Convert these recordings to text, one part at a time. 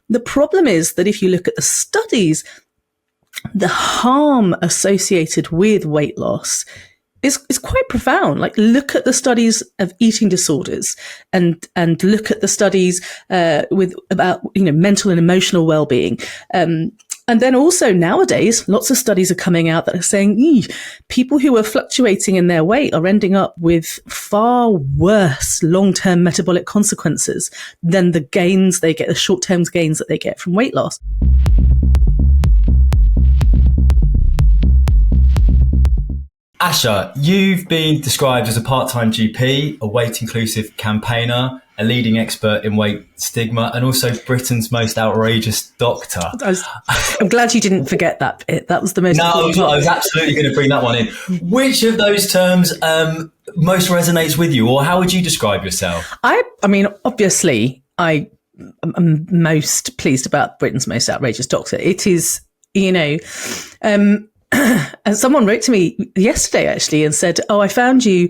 The problem is that if you look at the studies, the harm associated with weight loss is quite profound. Like, look at the studies of eating disorders and look at the studies about mental and emotional well-being. And then also nowadays, lots of studies are coming out that are saying people who are fluctuating in their weight are ending up with far worse long-term metabolic consequences than the gains they get, the short-term gains that they get from weight loss. Asher, you've been described as a part-time GP, a weight-inclusive campaigner, a leading expert in weight stigma, and also Britain's most outrageous doctor. I'm glad you didn't forget that bit. That was the most important part. I was absolutely going to bring that one in. Which of those terms most resonates with you, or how would you describe yourself? I mean, obviously, I am most pleased about Britain's most outrageous doctor. It is, and someone wrote to me yesterday, actually, and said, I found you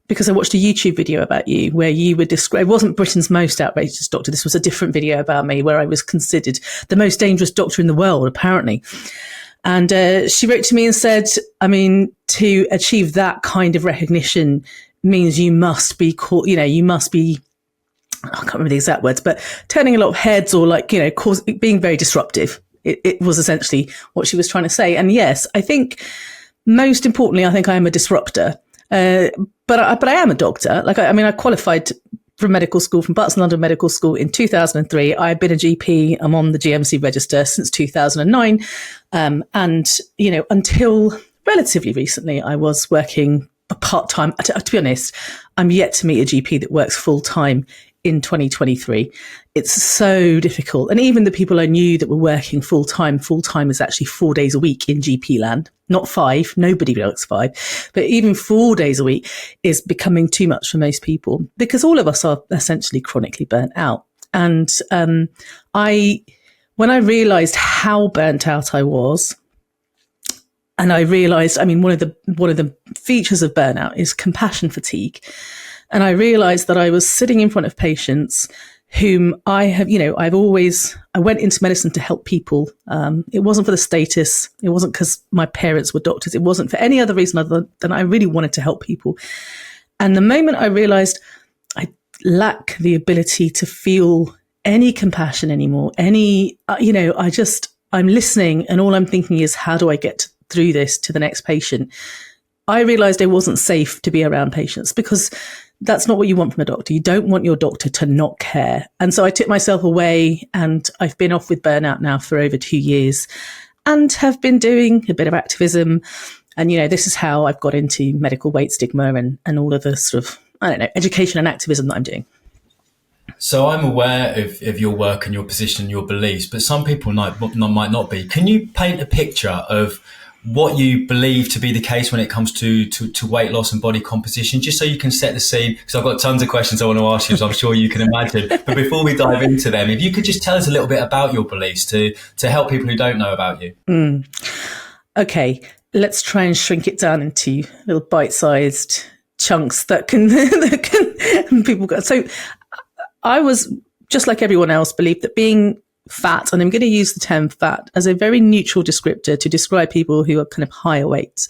because I watched a YouTube video about you where you were described. It wasn't Britain's most outrageous doctor. This was a different video about me where I was considered the most dangerous doctor in the world, apparently. And she wrote to me and said, to achieve that kind of recognition means you must be called, you must be, I can't remember the exact words, but turning a lot of heads or being very disruptive. It was essentially what she was trying to say. And yes, I think most importantly, I think I am a disruptor. But I am a doctor. I qualified from medical school, from Barts and London Medical School in 2003. I've been a GP. I'm on the GMC register since 2009. Until relatively recently, I was working part-time. To be honest, I'm yet to meet a GP that works full-time in 2023. It's so difficult. And even the people I knew that were working full-time is actually 4 days a week in GP land, not 5. Nobody works 5, but even 4 days a week is becoming too much for most people because all of us are essentially chronically burnt out. And when I realized how burnt out I was, and I realized, one of the features of burnout is compassion fatigue. And I realized that I was sitting in front of patients whom I went into medicine to help people. It wasn't for the status. It wasn't because my parents were doctors. It wasn't for any other reason other than I really wanted to help people. And the moment I realized I lack the ability to feel any compassion anymore, I'm listening and all I'm thinking is, how do I get through this to the next patient? I realized it wasn't safe to be around patients because that's not what you want from a doctor. You don't want your doctor to not care. And so I took myself away and I've been off with burnout now for over 2 years and have been doing a bit of activism. And, this is how I've got into medical weight stigma and all of the sort of, education and activism that I'm doing. So I'm aware of your work and your position and your beliefs, but some people might not be. Can you paint a picture of what you believe to be the case when it comes to weight loss and body composition, just so you can set the scene? Because I've got tons of questions I want to ask you, as I'm sure you can imagine. But before we dive into them, if you could just tell us a little bit about your beliefs to help people who don't know about you. Okay, let's try and shrink it down into little bite-sized chunks that can people go. So I was, just like everyone else, believed that being fat, and I'm going to use the term fat as a very neutral descriptor to describe people who are kind of higher weight.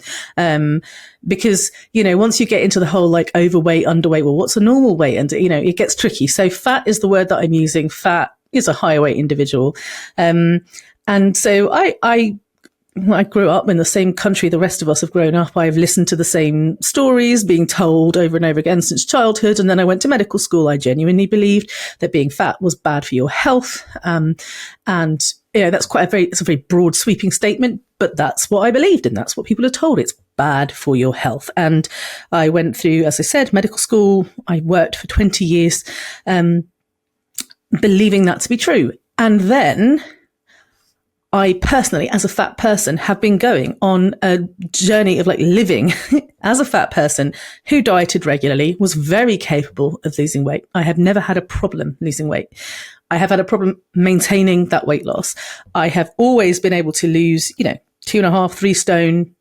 Because, once you get into the whole overweight, underweight, well, what's a normal weight? And, it gets tricky. So fat is the word that I'm using. Fat is a higher weight individual. And so I grew up in the same country the rest of us have grown up. I've listened to the same stories being told over and over again since childhood. And then I went to medical school. I genuinely believed that being fat was bad for your health. That's it's a very broad sweeping statement, but that's what I believed. And that's what people are told. It's bad for your health. And I went through, as I said, medical school. I worked for 20 years, believing that to be true. And then I personally, as a fat person, have been going on a journey of living as a fat person who dieted regularly, was very capable of losing weight. I have never had a problem losing weight. I have had a problem maintaining that weight loss. I have always been able to lose, 2.5, 3 stone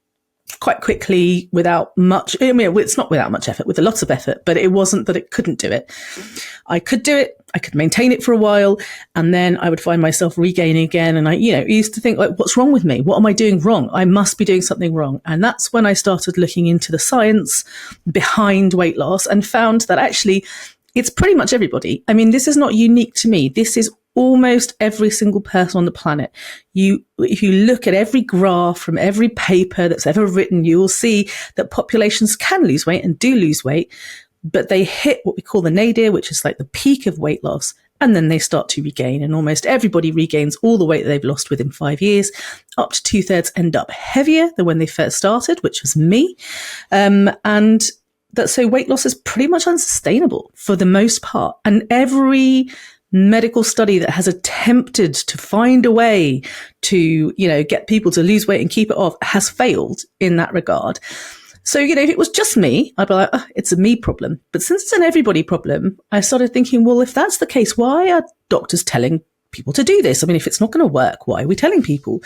quite quickly without much, I mean, it's not without much effort, with a lot of effort, but it wasn't that it couldn't do it. I could do it. I could maintain it for a while, and then I would find myself regaining again. And I, used to think, like, what's wrong with me? What am I doing wrong? I must be doing something wrong. And that's when I started looking into the science behind weight loss and found that actually it's pretty much everybody. I mean, this is not unique to me. This is almost every single person on the planet. If you look at every graph from every paper that's ever written, you will see that populations can lose weight and do lose weight, but they hit what we call the nadir, which is like the peak of weight loss, and then they start to regain. And almost everybody regains all the weight that they've lost within 5 years. Up to 2/3 end up heavier than when they first started, which was me. So weight loss is pretty much unsustainable for the most part. And every medical study that has attempted to find a way to, get people to lose weight and keep it off has failed in that regard. So, if it was just me, I'd be like, oh, it's a me problem. But since it's an everybody problem, I started thinking, well, if that's the case, why are doctors telling people to do this? I mean, if it's not going to work, why are we telling people?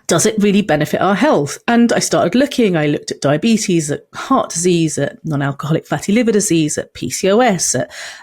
Does it really benefit our health? And I started looking. I looked at diabetes, at heart disease, at non-alcoholic fatty liver disease, at PCOS,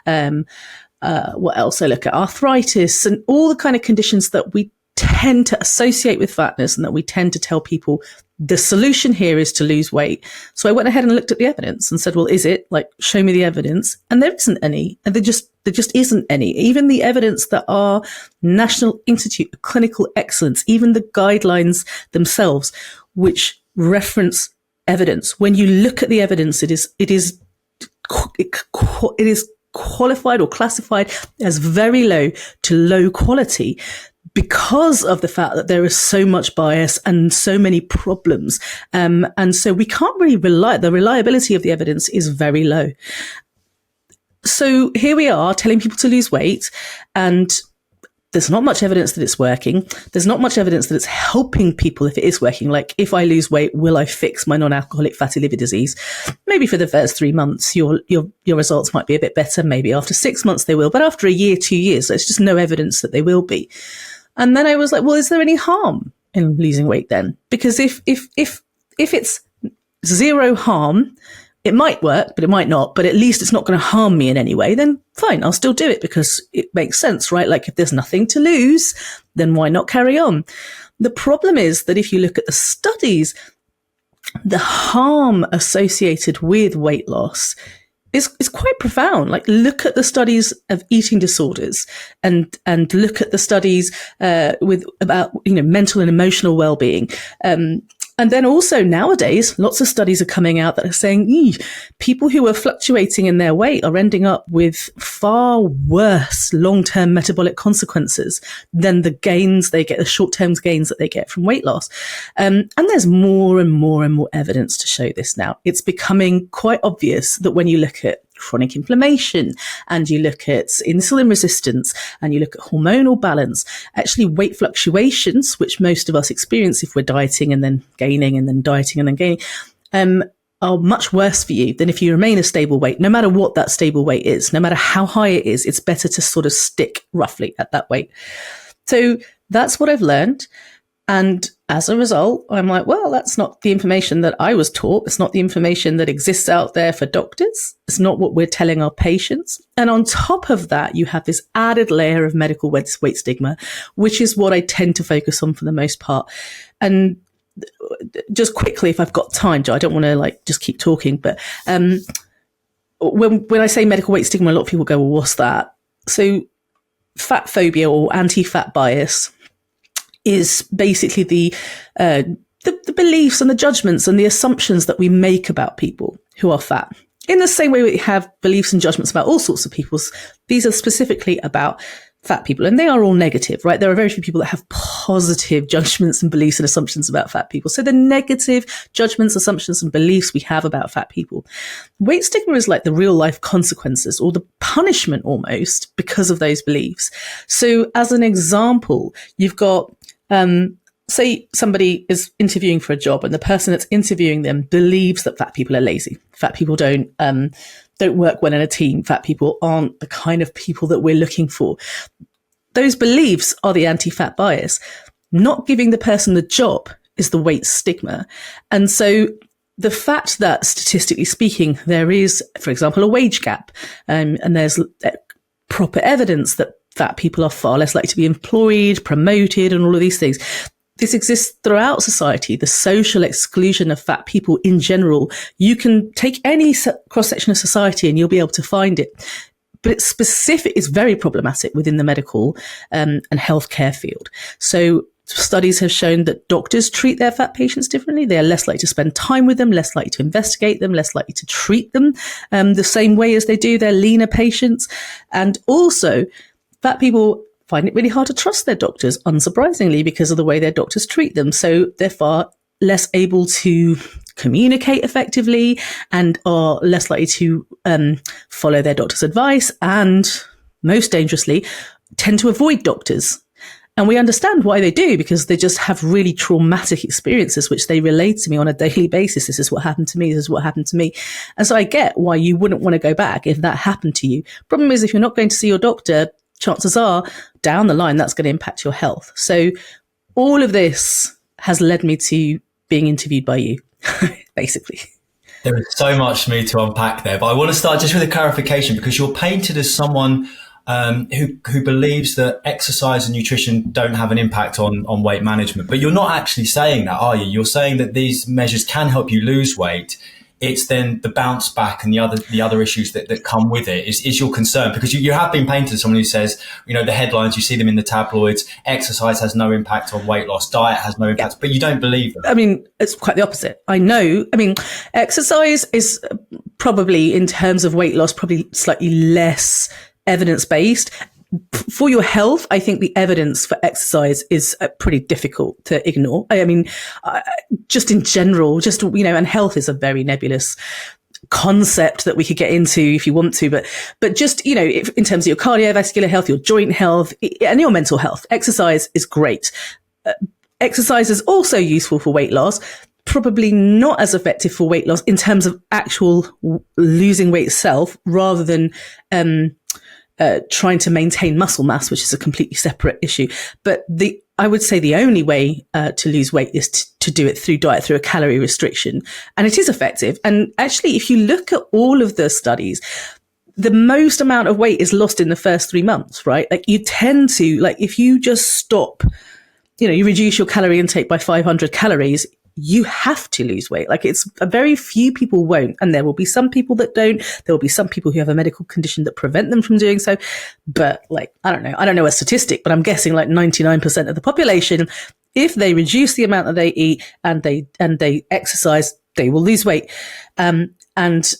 at what else? I look at arthritis and all the kind of conditions that we tend to associate with fatness and that we tend to tell people the solution here is to lose weight. So I went ahead and looked at the evidence and said, well, is it? Like, show me the evidence. And there isn't any. And there just isn't any. Even the evidence that our National Institute of Clinical Excellence, even the guidelines themselves, which reference evidence, when you look at the evidence, it is qualified or classified as very low to low quality, because of the fact that there is so much bias and so many problems. And so we can't really the reliability of the evidence is very low. So here we are telling people to lose weight, and there's not much evidence that it's working. There's not much evidence that it's helping people if it is working. Like, if I lose weight, will I fix my non-alcoholic fatty liver disease? Maybe for the first 3 months, your results might be a bit better. Maybe after 6 months they will. But after a year, 2 years, there's just no evidence that they will be. And then I was like, well, is there any harm in losing weight then? Because if it's zero harm, it might work, but it might not. But at least it's not going to harm me in any way. Then fine, I'll still do it because it makes sense, right? Like, if there's nothing to lose, then why not carry on? The problem is that if you look at the studies, the harm associated with weight loss is quite profound. Like, look at the studies of eating disorders and look at the studies about mental and emotional well-being. And then also nowadays, lots of studies are coming out that are saying people who are fluctuating in their weight are ending up with far worse long-term metabolic consequences than the gains they get, the short-term gains that they get from weight loss. And there's more and more and more evidence to show this now. It's becoming quite obvious that when you look at chronic inflammation and you look at insulin resistance and you look at hormonal balance, actually weight fluctuations, which most of us experience if we're dieting and then gaining and then dieting and then gaining, are much worse for you than if you remain a stable weight. No matter what that stable weight is, no matter how high it is, it's better to sort of stick roughly at that weight. So that's what I've learned. And as a result, I'm like, well, that's not the information that I was taught. It's not the information that exists out there for doctors. It's not what we're telling our patients. And on top of that, you have this added layer of medical weight stigma, which is what I tend to focus on for the most part. And just quickly, if I've got time, I don't want to just keep talking, but when I say medical weight stigma, a lot of people go, well, what's that? So fat phobia or anti-fat bias is basically the beliefs and the judgments and the assumptions that we make about people who are fat. In the same way we have beliefs and judgments about all sorts of people, these are specifically about fat people, and they are all negative, right? There are very few people that have positive judgments and beliefs and assumptions about fat people. So the negative judgments, assumptions, and beliefs we have about fat people. Weight stigma is like the real life consequences or the punishment almost because of those beliefs. So as an example, you've got say somebody is interviewing for a job and the person that's interviewing them believes that fat people are lazy. Fat people don't work well in a team. Fat people aren't the kind of people that we're looking for. Those beliefs are the anti-fat bias. Not giving the person the job is the weight stigma. And so the fact that statistically speaking, there is, for example, a wage gap, and there's proper evidence that fat people are far less likely to be employed, promoted, and all of these things. This exists throughout society, the social exclusion of fat people in general. You can take any cross-section of society and you'll be able to find it. But it's very problematic within the medical and healthcare field. So studies have shown that doctors treat their fat patients differently. They're less likely to spend time with them, less likely to investigate them, less likely to treat them the same way as they do their leaner patients. And also, fat people find it really hard to trust their doctors, unsurprisingly, because of the way their doctors treat them. So they're far less able to communicate effectively and are less likely to follow their doctor's advice, and most dangerously, tend to avoid doctors. And we understand why they do, because they just have really traumatic experiences, which they relate to me on a daily basis. This is what happened to me. This is what happened to me. And so I get why you wouldn't want to go back if that happened to you. Problem is, if you're not going to see your doctor, chances are down the line, that's going to impact your health. So all of this has led me to being interviewed by you, basically. There is so much for me to unpack there, but I want to start just with a clarification, because you're painted as someone who believes that exercise and nutrition don't have an impact on weight management. But you're not actually saying that, are you? You're saying that these measures can help you lose weight. It's then the bounce back and the other issues that come with it is your concern, because you have been painted as someone who says, the headlines, you see them in the tabloids, exercise has no impact on weight loss, diet has no impact, but you don't believe that. I mean, it's quite the opposite. I know. I mean, exercise is probably, in terms of weight loss, probably slightly less evidence-based. For your health, I think the evidence for exercise is pretty difficult to ignore. I mean, just in general, and health is a very nebulous concept that we could get into if you want to, but just, if, in terms of your cardiovascular health, your joint health, and your mental health, exercise is great. Exercise is also useful for weight loss. Probably not as effective for weight loss in terms of actual losing weight itself, rather than trying to maintain muscle mass, which is a completely separate issue. But I would say the only way to lose weight is to do it through diet, through a calorie restriction. And it is effective. And actually, if you look at all of the studies, the most amount of weight is lost in the first 3 months, right? Like, you tend to, if you just stop, you reduce your calorie intake by 500 calories, you have to lose weight. It's a very few people won't. And there will be some people that don't. There will be some people who have a medical condition that prevent them from doing so. But I don't know a statistic, but I'm guessing 99% of the population, if they reduce the amount that they eat and they exercise, they will lose weight. And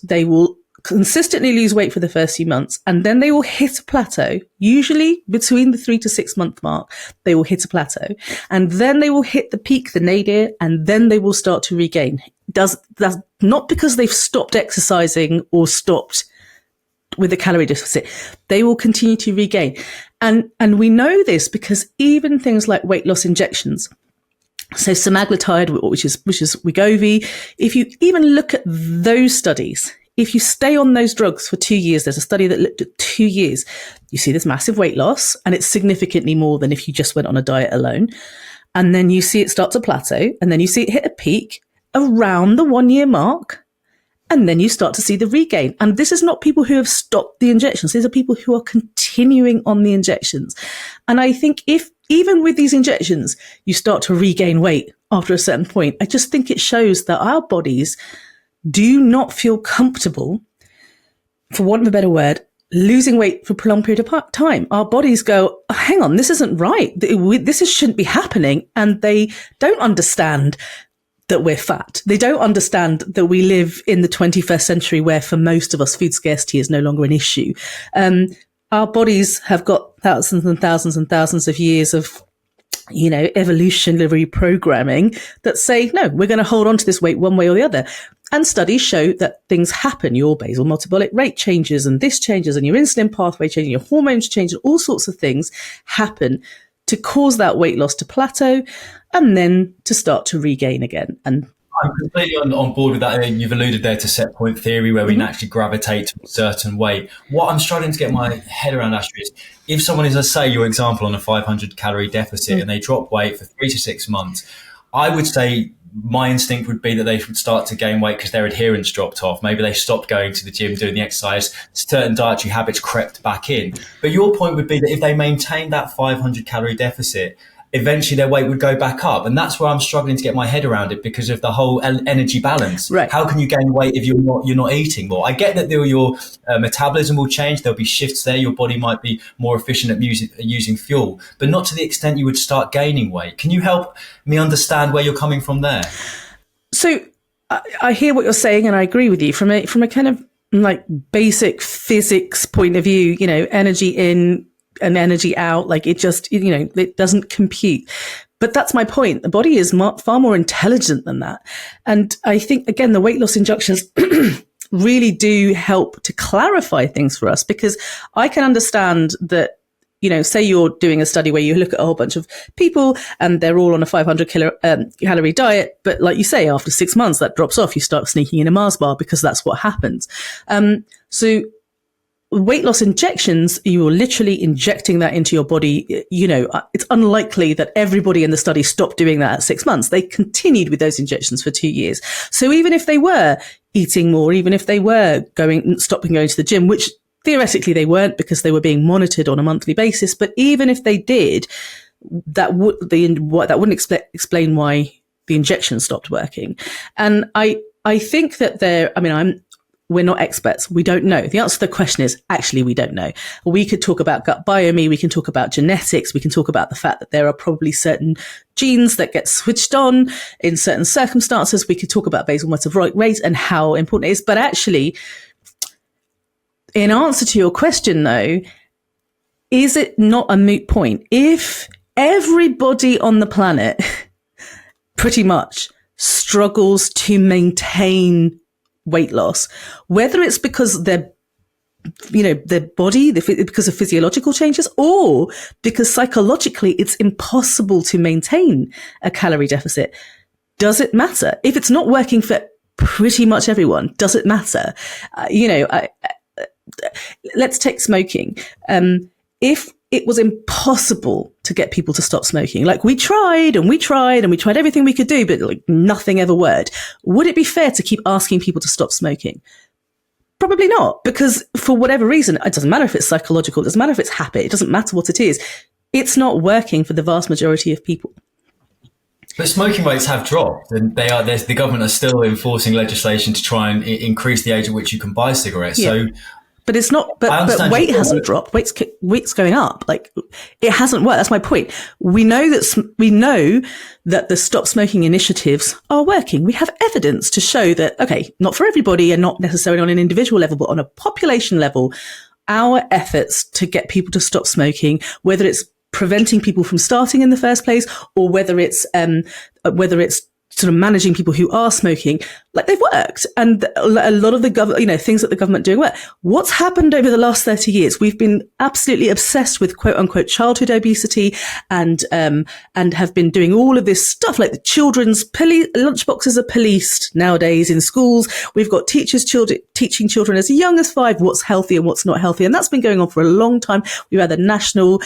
they will consistently lose weight for the first few months, and then they will hit a plateau, usually between the 3 to 6 month mark. They will hit a plateau, and then they will hit the peak, the nadir, and then they will start to regain. That's not because they've stopped exercising or stopped with the calorie deficit. They will continue to regain. And we know this because even things like weight loss injections, so semaglutide, which is Wegovy, if you even look at those studies, if you stay on those drugs for 2 years, there's a study that looked at 2 years, you see this massive weight loss, and it's significantly more than if you just went on a diet alone. And then you see it start to plateau, and then you see it hit a peak around the 1 year mark, and then you start to see the regain. And this is not people who have stopped the injections. These are people who are continuing on the injections. And I think if, even with these injections, you start to regain weight after a certain point, I just think it shows that our bodies do not feel comfortable, for want of a better word, losing weight for a prolonged period of time. Our bodies go, oh, hang on, this isn't right. This shouldn't be happening. And they don't understand that we're fat. They don't understand that we live in the 21st century where, for most of us, food scarcity is no longer an issue. Our bodies have got thousands and thousands and thousands of years of evolutionary programming that say, no, we're going to hold on to this weight one way or the other. And studies show that things happen. Your basal metabolic rate changes, and this changes, and your insulin pathway changes, your hormones change, and all sorts of things happen to cause that weight loss to plateau and then to start to regain again. And I'm completely on board with that. You've alluded there to set point theory, where we naturally gravitate to a certain weight. What I'm struggling to get my head around, Asher, is if someone is, let's say, your example, on a 500 calorie deficit and they drop weight for 3 to 6 months, I would say my instinct would be that they would start to gain weight because their adherence dropped off. Maybe they stopped going to the gym, doing the exercise, certain dietary habits crept back in. But your point would be that if they maintained that 500 calorie deficit, eventually their weight would go back up. And that's where I'm struggling to get my head around it because of the whole energy balance. Right. How can you gain weight if you're not eating more? I get that your metabolism will change. There'll be shifts there. Your body might be more efficient at using fuel, but not to the extent you would start gaining weight. Can you help me understand where you're coming from there? So I hear what you're saying, and I agree with you from a kind of like basic physics point of view. Energy in and energy out, like it just, it doesn't compute. But that's my point. The body is far more intelligent than that. And I think, again, the weight loss injections really do help to clarify things for us, because I can understand that, say you're doing a study where you look at a whole bunch of people and they're all on a 500 calorie diet. But like you say, after 6 months, that drops off. You start sneaking in a Mars bar because that's what happens. So weight loss injections, you are literally injecting that into your body. It's unlikely that everybody in the study stopped doing that at 6 months. They continued with those injections for 2 years. So even if they were eating more, even if they were stopping going to the gym, which theoretically they weren't because they were being monitored on a monthly basis, but even if they did, that wouldn't explain why the injection stopped working. And I think that we're not experts. We don't know. The answer to the question is actually we don't know. We could talk about gut biome. We can talk about genetics. We can talk about the fact that there are probably certain genes that get switched on in certain circumstances. We could talk about basal metabolic rate and how important it is. But actually, in answer to your question though, is it not a moot point? If everybody on the planet pretty much struggles to maintain weight loss, whether it's because their body, because of physiological changes, or because psychologically it's impossible to maintain a calorie deficit, does it matter? If it's not working for pretty much everyone, does it matter? Let's take smoking. If it was impossible to get people to stop smoking, like we tried everything we could do, but like nothing ever worked, would it be fair to keep asking people to stop smoking? Probably not, because for whatever reason, it doesn't matter if it's psychological, it doesn't matter if it's habit, it doesn't matter what it is. It's not working for the vast majority of people. But smoking rates have dropped, and the government are still enforcing legislation to try and increase the age at which you can buy cigarettes. Yeah. So. But it's not. But weight hasn't dropped. Weight's going up. Like it hasn't worked. That's my point. We know that the stop smoking initiatives are working. We have evidence to show that. Okay, not for everybody, and not necessarily on an individual level, but on a population level, our efforts to get people to stop smoking, whether it's preventing people from starting in the first place, or whether it's sort of managing people who are smoking, like they've worked. And a lot of the things that the government doing work. What's happened over the last 30 years? We've been absolutely obsessed with quote unquote childhood obesity and have been doing all of this stuff, like the children's lunchboxes are policed nowadays in schools. We've got teachers teaching children as young as 5 what's healthy and what's not healthy. And that's been going on for a long time. We've had the National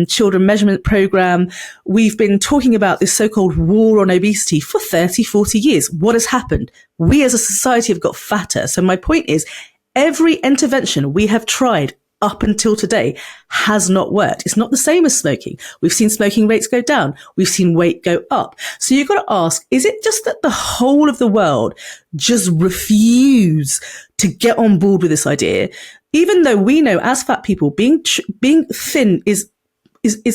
Children Measurement Program. We've been talking about this so-called war on obesity for 30, 40 years. What has happened? We as a society have got fatter. So my point is, every intervention we have tried up until today has not worked. It's not the same as smoking. We've seen smoking rates go down. We've seen weight go up. So you've got to ask, is it just that the whole of the world just refuse to get on board with this idea? Even though we know as fat people, being thin is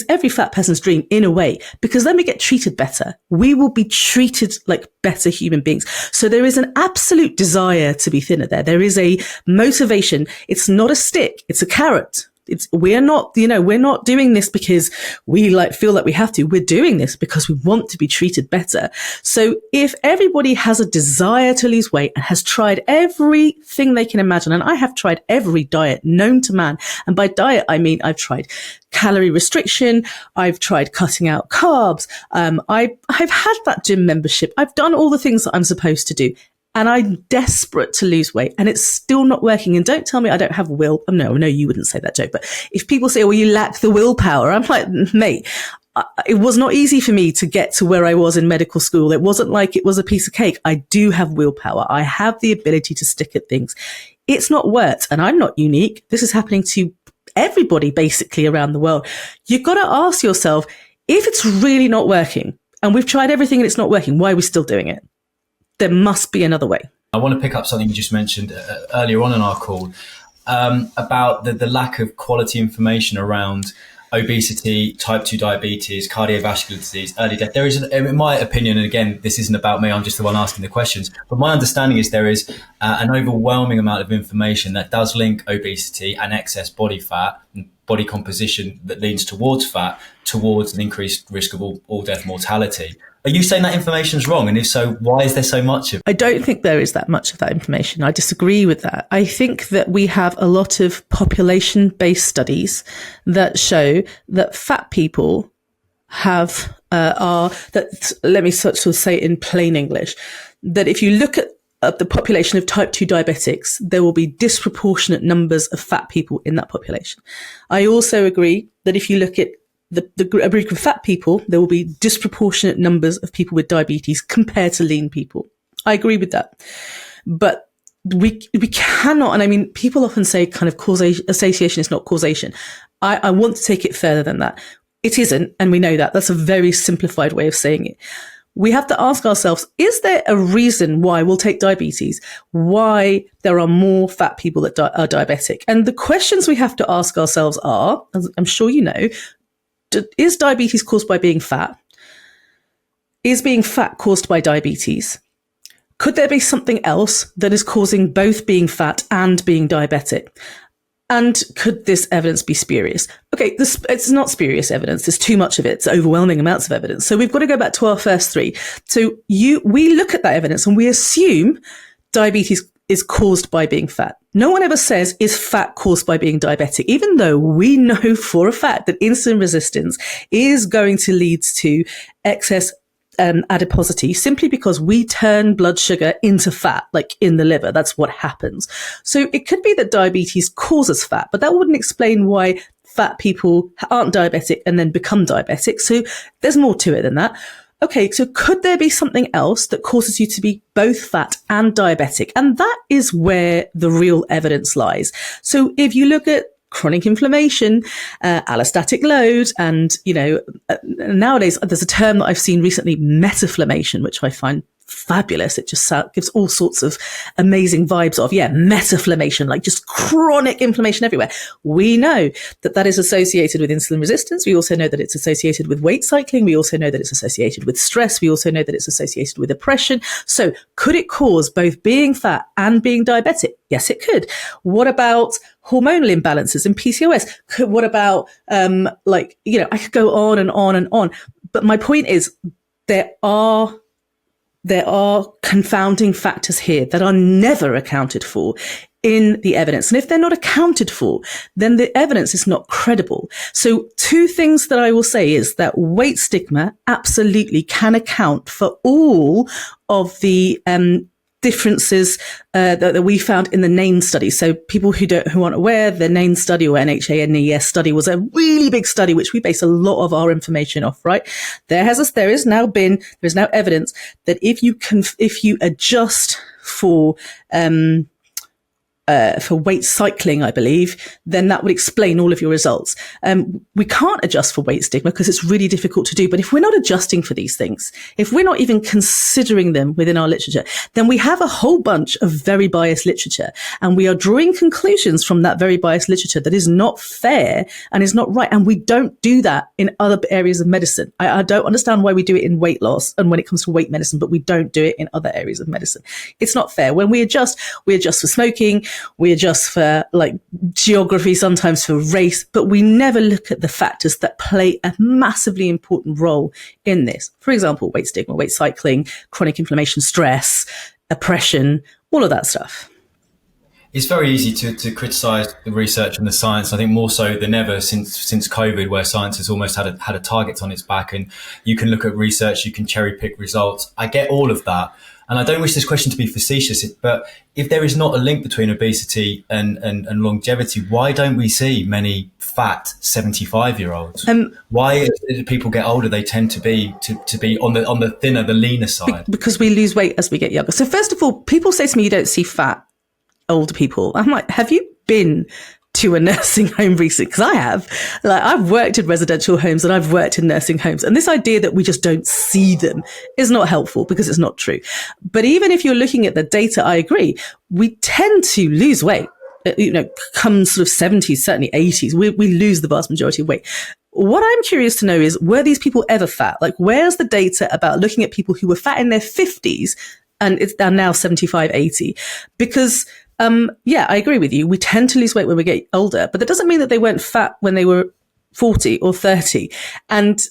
every fat person's dream in a way, because then we get treated better. We will be treated like better human beings. So there is an absolute desire to be thinner there. There is a motivation. It's not a stick. It's a carrot. We're not doing this because we feel like we have to. We're doing this because we want to be treated better. So if everybody has a desire to lose weight and has tried everything they can imagine, and I have tried every diet known to man, and by diet, I mean, I've tried calorie restriction. I've tried cutting out carbs. I've had that gym membership. I've done all the things that I'm supposed to do. And I'm desperate to lose weight and it's still not working. And don't tell me I don't have will. No, you wouldn't say that joke. But if people say, well, you lack the willpower, I'm like, mate, it was not easy for me to get to where I was in medical school. It wasn't like it was a piece of cake. I do have willpower. I have the ability to stick at things. It's not worked, and I'm not unique. This is happening to everybody basically around the world. You've got to ask yourself, if it's really not working, and we've tried everything and it's not working, why are we still doing it? There must be another way. I want to pick up something you just mentioned earlier on in our call about the lack of quality information around obesity, type 2 diabetes, cardiovascular disease, early death. There is, in my opinion, and again, this isn't about me, I'm just the one asking the questions, but my understanding is there is an overwhelming amount of information that does link obesity and excess body fat and body composition that leans towards fat, towards an increased risk of all-death mortality. Are you saying that information's wrong? And if so, why is there so much of it? I don't think there is that much of that information. I disagree with that. I think that we have a lot of population-based studies that show that fat people let me sort of say it in plain English, that if you look at the population of type 2 diabetics, there will be disproportionate numbers of fat people in that population. I also agree that if you look at a group of fat people, there will be disproportionate numbers of people with diabetes compared to lean people. I agree with that. But we cannot, and I mean, people often say kind of association is not causation. I want to take it further than that. It isn't, and we know that. That's a very simplified way of saying it. We have to ask ourselves, is there a reason why we'll take diabetes, why there are more fat people that are diabetic? And the questions we have to ask ourselves are, as I'm sure you know, is diabetes caused by being fat? Is being fat caused by diabetes? Could there be something else that is causing both being fat and being diabetic? And could this evidence be spurious? Okay, it's not spurious evidence. There's too much of it. It's overwhelming amounts of evidence. So we've got to go back to our first three. So we look at that evidence and we assume diabetes is caused by being fat. No one ever says, is fat caused by being diabetic? Even though we know for a fact that insulin resistance is going to lead to excess adiposity, simply because we turn blood sugar into fat, like in the liver. That's what happens. So it could be that diabetes causes fat, but that wouldn't explain why fat people aren't diabetic and then become diabetic. So there's more to it than that. Okay, so could there be something else that causes you to be both fat and diabetic? And that is where the real evidence lies. So if you look at chronic inflammation, allostatic load, and, nowadays there's a term that I've seen recently, metaflammation, which I find fabulous. It just gives all sorts of amazing vibes of, metaflammation, like just chronic inflammation everywhere. We know that is associated with insulin resistance. We also know that it's associated with weight cycling. We also know that it's associated with stress. We also know that it's associated with depression. So could it cause both being fat and being diabetic? Yes, it could. What about hormonal imbalances and PCOS? What about, I could go on and on and on. But my point is, there are confounding factors here that are never accounted for in the evidence. And if they're not accounted for, then the evidence is not credible. So two things that I will say is that weight stigma absolutely can account for all of the differences that we found in the NANE study. So people who aren't aware, the NANE study, or NHANES study, was a really big study which we base a lot of our information off. Right, there is now evidence that if you adjust for weight cycling, I believe, then that would explain all of your results. We can't adjust for weight stigma because it's really difficult to do. But if we're not adjusting for these things, if we're not even considering them within our literature, then we have a whole bunch of very biased literature. And we are drawing conclusions from that very biased literature that is not fair and is not right. And we don't do that in other areas of medicine. I don't understand why we do it in weight loss and when it comes to weight medicine, but we don't do it in other areas of medicine. It's not fair. When we adjust for smoking, we adjust for geography, sometimes for race, but we never look at the factors that play a massively important role in this. For example, weight stigma, weight cycling, chronic inflammation, stress, oppression, all of that stuff. It's very easy to criticise the research and the science. I think more so than ever since COVID, where science has almost had a target on its back, and you can look at research, you can cherry pick results. I get all of that. And I don't wish this question to be facetious, but if there is not a link between obesity and longevity, why don't we see many fat 75-year-olds? Why, as people get older, they tend to be on the thinner, the leaner side? Because we lose weight as we get younger. So first of all, people say to me, you don't see fat older people. I'm like, have you been to a nursing home recently? Because I have. Like, I've worked in residential homes and I've worked in nursing homes. And this idea that we just don't see them is not helpful, because it's not true. But even if you're looking at the data, I agree. We tend to lose weight, come sort of 70s, certainly 80s. We lose the vast majority of weight. What I'm curious to know is, were these people ever fat? Like, where's the data about looking at people who were fat in their 50s and they're now 75, 80? Because I agree with you. We tend to lose weight when we get older, but that doesn't mean that they weren't fat when they were 40 or 30. And,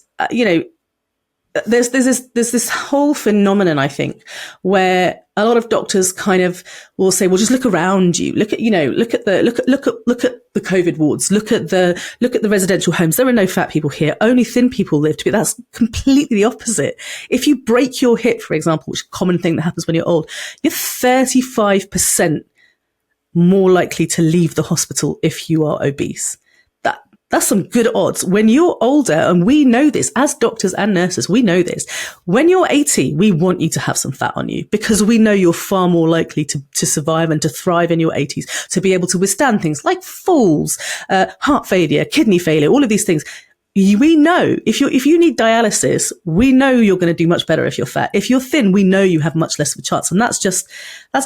there's this whole phenomenon, I think, where a lot of doctors kind of will say, well, just look around you. Look at the COVID wards. Look at the residential homes. There are no fat people here. Only thin people live to be. That's completely the opposite. If you break your hip, for example, which is a common thing that happens when you're old, you're 35% more likely to leave the hospital if you are obese. That's some good odds. When you're older, and we know this as doctors and nurses, we know this. When you're 80, we want you to have some fat on you, because we know you're far more likely to survive and to thrive in your 80s, to be able to withstand things like falls, heart failure, kidney failure, all of these things. We know if you need dialysis, we know you're going to do much better if you're fat. If you're thin, we know you have much less of a chance. And that's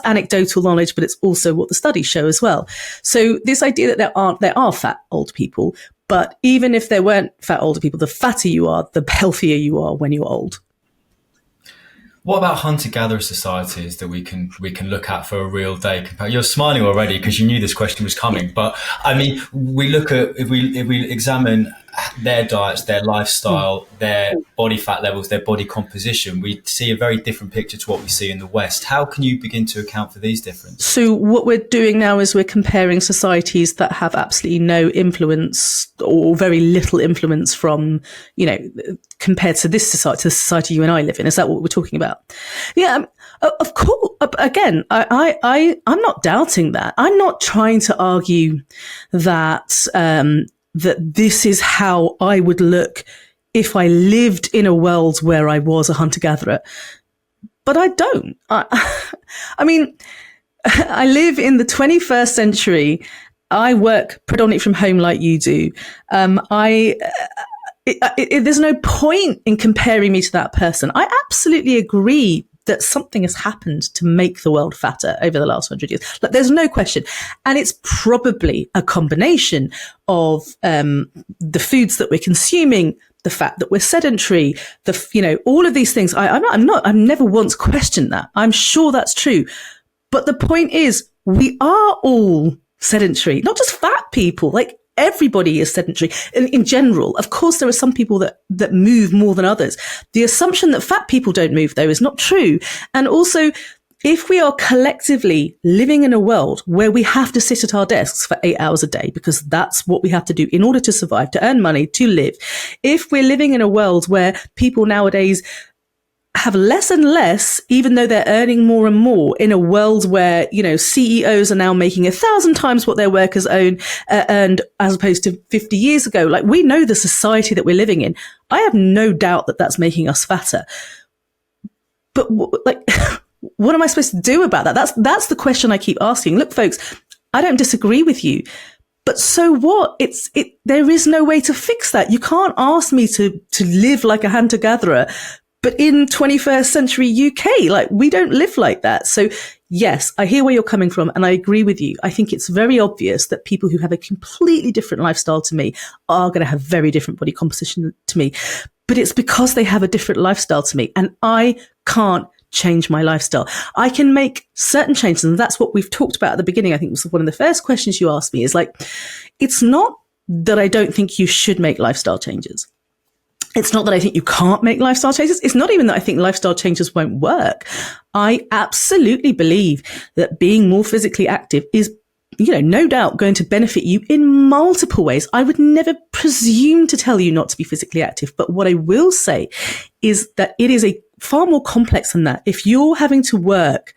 anecdotal knowledge, but it's also what the studies show as well. So this idea that there are fat old people, but even if there weren't fat older people, the fatter you are, the healthier you are when you're old. What about hunter-gatherer societies that we can look at for a real day? You're smiling already because you knew this question was coming. But I mean, we look at if we examine their diets, their lifestyle, their body fat levels, their body composition, we see a very different picture to what we see in the West. How can you begin to account for these differences? So what we're doing now is we're comparing societies that have absolutely no influence or very little influence from, compared to this society, to the society you and I live in. Is that what we're talking about? Yeah, of course. Again, I'm not doubting that. I'm not trying to argue that that this is how I would look if I lived in a world where I was a hunter-gatherer. But I don't. I mean, I live in the 21st century. I work predominantly from home like you do. There's no point in comparing me to that person. I absolutely agree that something has happened to make the world fatter over the last 100 years. Like, there's no question. And it's probably a combination of the foods that we're consuming, the fact that we're sedentary, all of these things. I've never once questioned that. I'm sure that's true. But the point is, we are all sedentary, not just fat people. Like, everybody is sedentary in general. Of course, there are some people that move more than others. The assumption that fat people don't move, though, is not true. And also, if we are collectively living in a world where we have to sit at our desks for 8 hours a day, because that's what we have to do in order to survive, to earn money, to live, if we're living in a world where people nowadays have less and less, even though they're earning more and more, in a world where, CEOs are now making 1,000 times what their workers earned as opposed to 50 years ago. Like, we know the society that we're living in. I have no doubt that that's making us fatter. But what am I supposed to do about that? That's the question I keep asking. Look, folks, I don't disagree with you. But so what? There is no way to fix that. You can't ask me to live like a hunter-gatherer. But in 21st century UK, we don't live like that. So yes, I hear where you're coming from, and I agree with you. I think it's very obvious that people who have a completely different lifestyle to me are going to have very different body composition to me. But it's because they have a different lifestyle to me, and I can't change my lifestyle. I can make certain changes, and that's what we've talked about at the beginning. I think it was one of the first questions you asked me is it's not that I don't think you should make lifestyle changes. It's not that I think you can't make lifestyle changes. It's not even that I think lifestyle changes won't work. I absolutely believe that being more physically active is, no doubt going to benefit you in multiple ways. I would never presume to tell you not to be physically active. But what I will say is that it is a far more complex than that. If you're having to work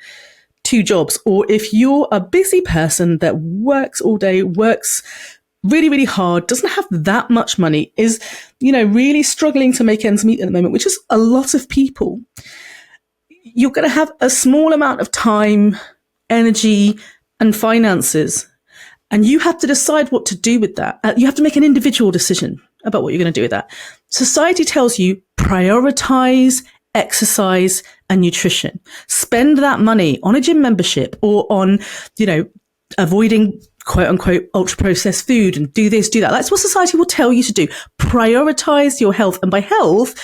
2 jobs, or if you're a busy person that works all day, works really, really hard, doesn't have that much money, is, really struggling to make ends meet at the moment, which is a lot of people, you're going to have a small amount of time, energy, and finances. And you have to decide what to do with that. You have to make an individual decision about what you're going to do with that. Society tells you prioritize exercise and nutrition. Spend that money on a gym membership or on, avoiding quote unquote ultra processed food and do this, do that. That's what society will tell you to do. Prioritize your health. And by health,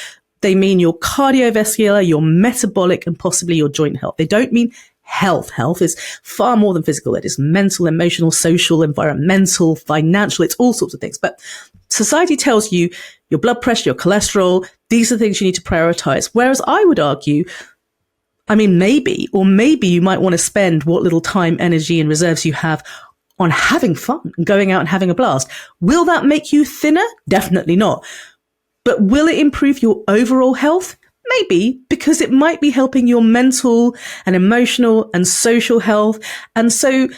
they mean your cardiovascular, your metabolic, and possibly your joint health. They don't mean health. Health is far more than physical. It is mental, emotional, social, environmental, financial. It's all sorts of things. But society tells you your blood pressure, your cholesterol, these are the things you need to prioritize. Whereas I would argue, maybe you might want to spend what little time, energy, and reserves you have on having fun and going out and having a blast. Will that make you thinner? Definitely not. But will it improve your overall health? Maybe, because it might be helping your mental and emotional and social health. And so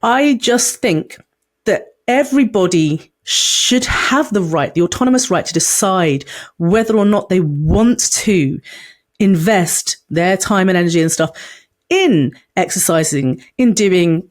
I just think that everybody should have the autonomous right to decide whether or not they want to invest their time and energy and stuff in exercising, in doing,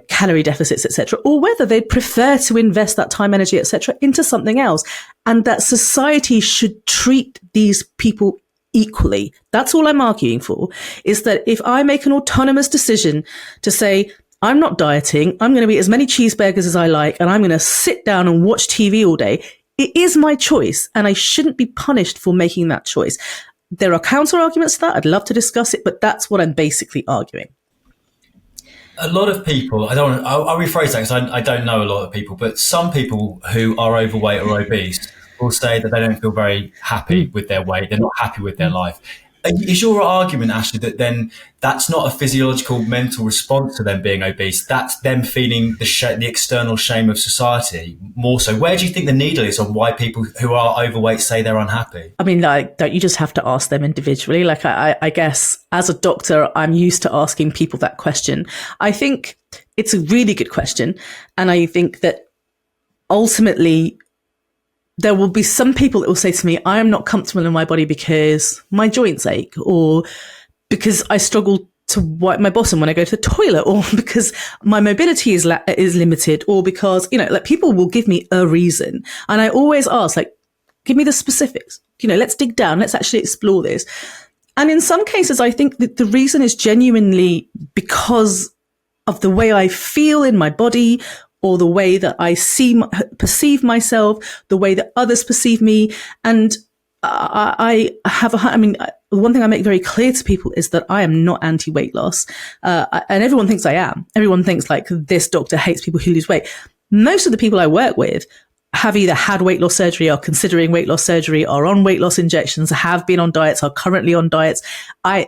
calorie deficits, etc., or whether they'd prefer to invest that time, energy, etc., into something else. And that society should treat these people equally. That's all I'm arguing for, is that if I make an autonomous decision to say, I'm not dieting, I'm going to eat as many cheeseburgers as I like, and I'm going to sit down and watch TV all day, it is my choice, and I shouldn't be punished for making that choice. There are counter arguments to that. I'd love to discuss it, but that's what I'm basically arguing. A lot of people, I'll rephrase that because I don't know a lot of people, but some people who are overweight or obese will say that they don't feel very happy with their weight. They're not happy with their life. Is your argument, Ashley, that then that's not a physiological mental response to them being obese? That's them feeling the external shame of society more so? Where do you think the needle is on why people who are overweight say they're unhappy? Don't you just have to ask them individually? I guess as a doctor, I'm used to asking people that question. I think it's a really good question. And I think that ultimately, there will be some people that will say to me, I am not comfortable in my body because my joints ache, or because I struggle to wipe my bottom when I go to the toilet, or because my mobility is limited, or because, people will give me a reason. And I always ask, give me the specifics. Let's dig down. Let's actually explore this. And in some cases, I think that the reason is genuinely because of the way I feel in my body, or the way that I perceive myself, the way that others perceive me. And I have one thing I make very clear to people is that I am not anti-weight loss. And everyone thinks I am. Everyone thinks this doctor hates people who lose weight. Most of the people I work with have either had weight loss surgery, are considering weight loss surgery, are on weight loss injections, have been on diets, are currently on diets. I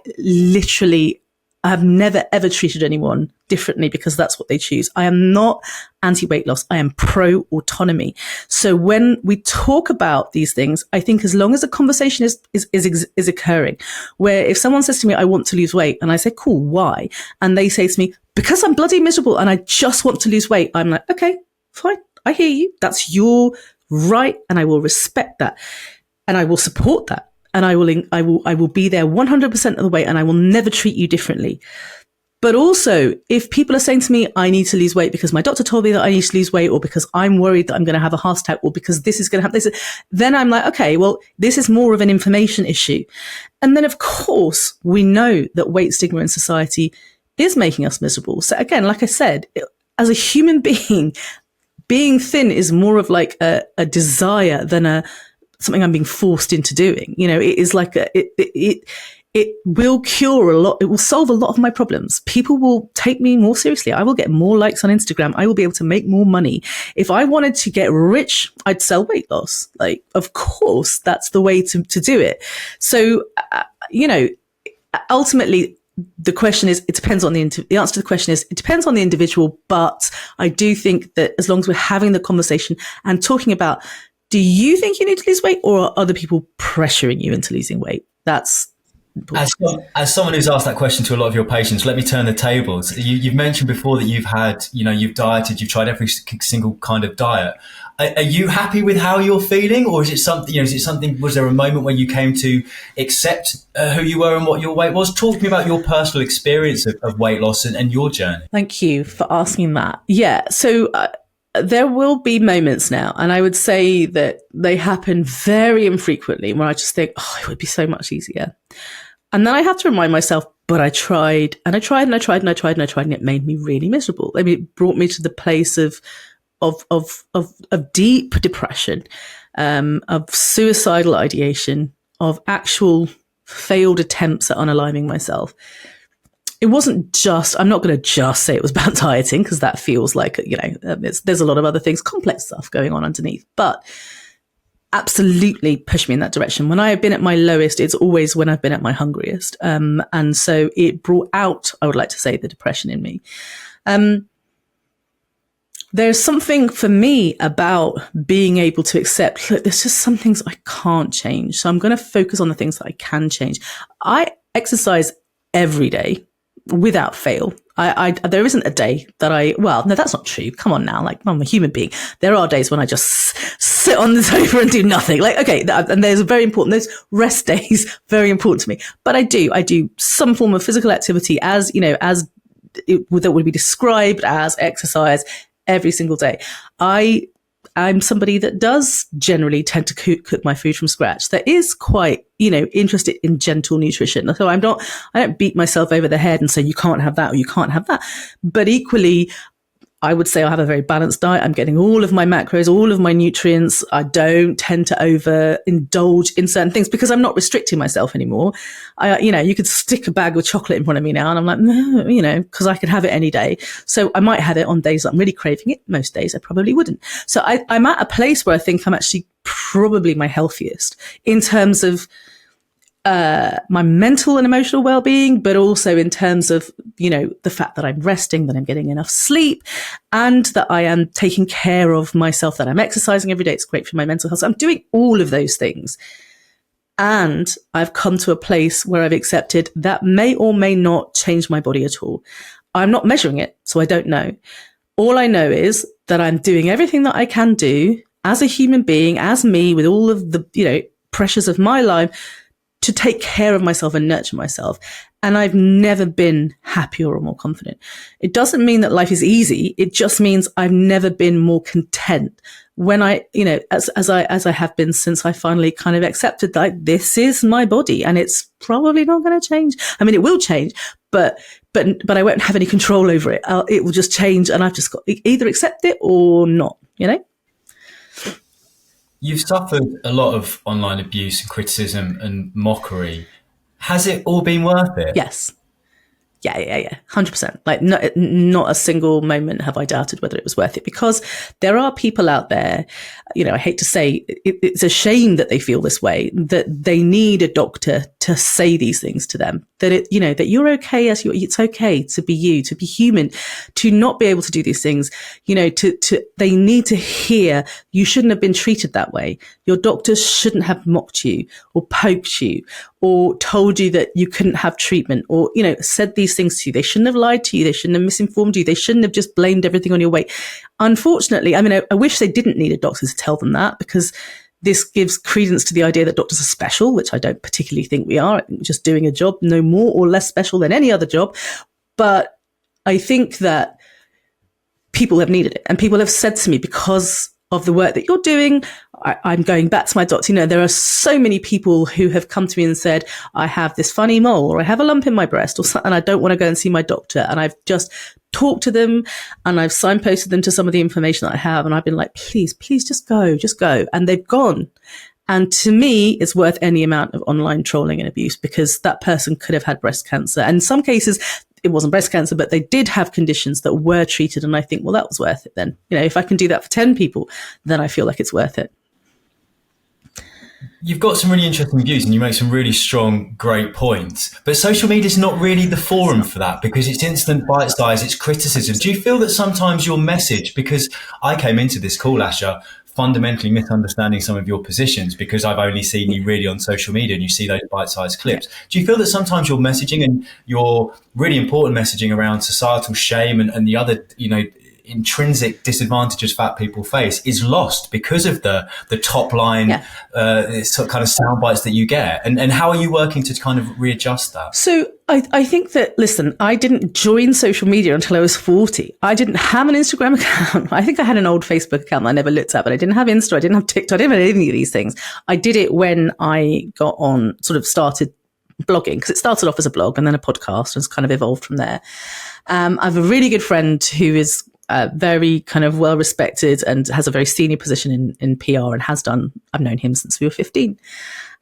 have never, ever treated anyone differently because that's what they choose. I am not anti-weight loss. I am pro-autonomy. So when we talk about these things, I think as long as a conversation is occurring, where if someone says to me, I want to lose weight, and I say, cool, why? And they say to me, because I'm bloody miserable and I just want to lose weight. I'm like, okay, fine. I hear you. That's your right. And I will respect that. And I will support that. And I will be there 100% of the way, and I will never treat you differently. But also, if people are saying to me, I need to lose weight because my doctor told me that I need to lose weight, or because I'm worried that I'm going to have a heart attack, or because this is going to happen, then I'm like, okay, well, this is more of an information issue. And then, of course, we know that weight stigma in society is making us miserable. So again, like I said, as a human being thin is more of a desire than something I'm being forced into doing. It is it will cure a lot. It will solve a lot of my problems. People will take me more seriously. I will get more likes on Instagram. I will be able to make more money. If I wanted to get rich, I'd sell weight loss. Of course, that's the way to do it. So, ultimately, the question is, it depends on the answer to the question is, it depends on the individual. But I do think that as long as we're having the conversation and talking about, do you think you need to lose weight, or are other people pressuring you into losing weight? That's As someone who's asked that question to a lot of your patients, let me turn the tables. You've mentioned before that you've dieted, you've tried every single kind of diet. Are you happy with how you're feeling, or is it something? Was there a moment where you came to accept who you were and what your weight was? Talk to me about your personal experience of weight loss and your journey. Thank you for asking that. Yeah, so there will be moments now, and I would say that they happen very infrequently, where I just think, oh, it would be so much easier. And then I have to remind myself, but I tried and I tried and I tried and I tried and I tried, and it made me really miserable. I mean, it brought me to the place of deep depression, of suicidal ideation, of actual failed attempts at unaliving myself. It wasn't just, I'm not going to just say it was about dieting, because that feels like, there's a lot of other things, complex stuff going on underneath, but absolutely pushed me in that direction. When I have been at my lowest, it's always when I've been at my hungriest. And so it brought out, I would like to say, the depression in me. There's something for me about being able to accept, look, there's just some things I can't change. So I'm going to focus on the things that I can change. I exercise every day without fail. There isn't a day that no, that's not true. Come on now. Like, I'm a human being. There are days when I just sit on the sofa and do nothing. Like, okay. And there's those rest days, very important to me. But I do some form of physical activity that would be described as exercise every single day. I'm somebody that does generally tend to cook my food from scratch. That is quite, interested in gentle nutrition. So I don't beat myself over the head and say, you can't have that or you can't have that. But equally, I would say I have a very balanced diet. I'm getting all of my macros, all of my nutrients. I don't tend to overindulge in certain things because I'm not restricting myself anymore. You could stick a bag of chocolate in front of me now and I'm like, no, because I could have it any day. So I might have it on days that I'm really craving it. Most days I probably wouldn't. So I'm at a place where I think I'm actually probably my healthiest in terms of my mental and emotional well-being, but also in terms of, the fact that I'm resting, that I'm getting enough sleep, and that I am taking care of myself, that I'm exercising every day. It's great for my mental health. So I'm doing all of those things. And I've come to a place where I've accepted that may or may not change my body at all. I'm not measuring it, so I don't know. All I know is that I'm doing everything that I can do as a human being, as me, with all of the, pressures of my life, to take care of myself and nurture myself. And I've never been happier or more confident. It doesn't mean that life is easy. It just means I've never been more content when as I have been since I finally kind of accepted that this is my body and it's probably not going to change. I mean, it will change, but I won't have any control over it. It will just change, and I've just got to either accept it or not, You've suffered a lot of online abuse and criticism and mockery. Has it all been worth it? Yes. Yeah. 100%. Like, not a single moment have I doubted whether it was worth it, because there are people out there, I hate to say it's a shame that they feel this way, that they need a doctor to say these things to them, that that you're okay as it's okay to be you, to be human, to not be able to do these things, they need to hear you shouldn't have been treated that way. Your doctors shouldn't have mocked you or poked you or told you that you couldn't have treatment or, said these things to you. They shouldn't have lied to you. They shouldn't have misinformed you. They shouldn't have just blamed everything on your weight. Unfortunately, I wish they didn't need a doctor to tell them that, because this gives credence to the idea that doctors are special, which I don't particularly think we are. We're just doing a job, no more or less special than any other job. But I think that people have needed it, and people have said to me, because of the work that you're doing, I'm going back to my doctor. There are so many people who have come to me and said, I have this funny mole, or I have a lump in my breast, or something, and I don't want to go and see my doctor. And I've just talked to them and I've signposted them to some of the information that I have. And I've been like, please just go. And they've gone. And to me, it's worth any amount of online trolling and abuse, because that person could have had breast cancer. And in some cases, it wasn't breast cancer, but they did have conditions that were treated. And I think, well, that was worth it then. If I can do that for 10 people, then I feel like it's worth it. You've got some really interesting views and you make some really strong, great points. But social media is not really the forum for that, because it's instant bite size, it's criticism. Do you feel that sometimes your message, because I came into this call, Asher, fundamentally misunderstanding some of your positions because I've only seen you really on social media and you see those bite-sized clips. Do you feel that sometimes your messaging and your really important messaging around societal shame and the other, intrinsic disadvantages fat people face is lost because of the top line kind of sound bites that you get? And how are you working to kind of readjust that? So I think that, listen, I didn't join social media until I was 40. I didn't have an Instagram account. I think I had an old Facebook account that I never looked at, but I didn't have Insta, I didn't have TikTok, I didn't have any of these things. I did it when I got on, sort of started blogging, because it started off as a blog and then a podcast and it's kind of evolved from there. I have a really good friend who is very kind of well respected and has a very senior position in PR and has done, I've known him since we were 15.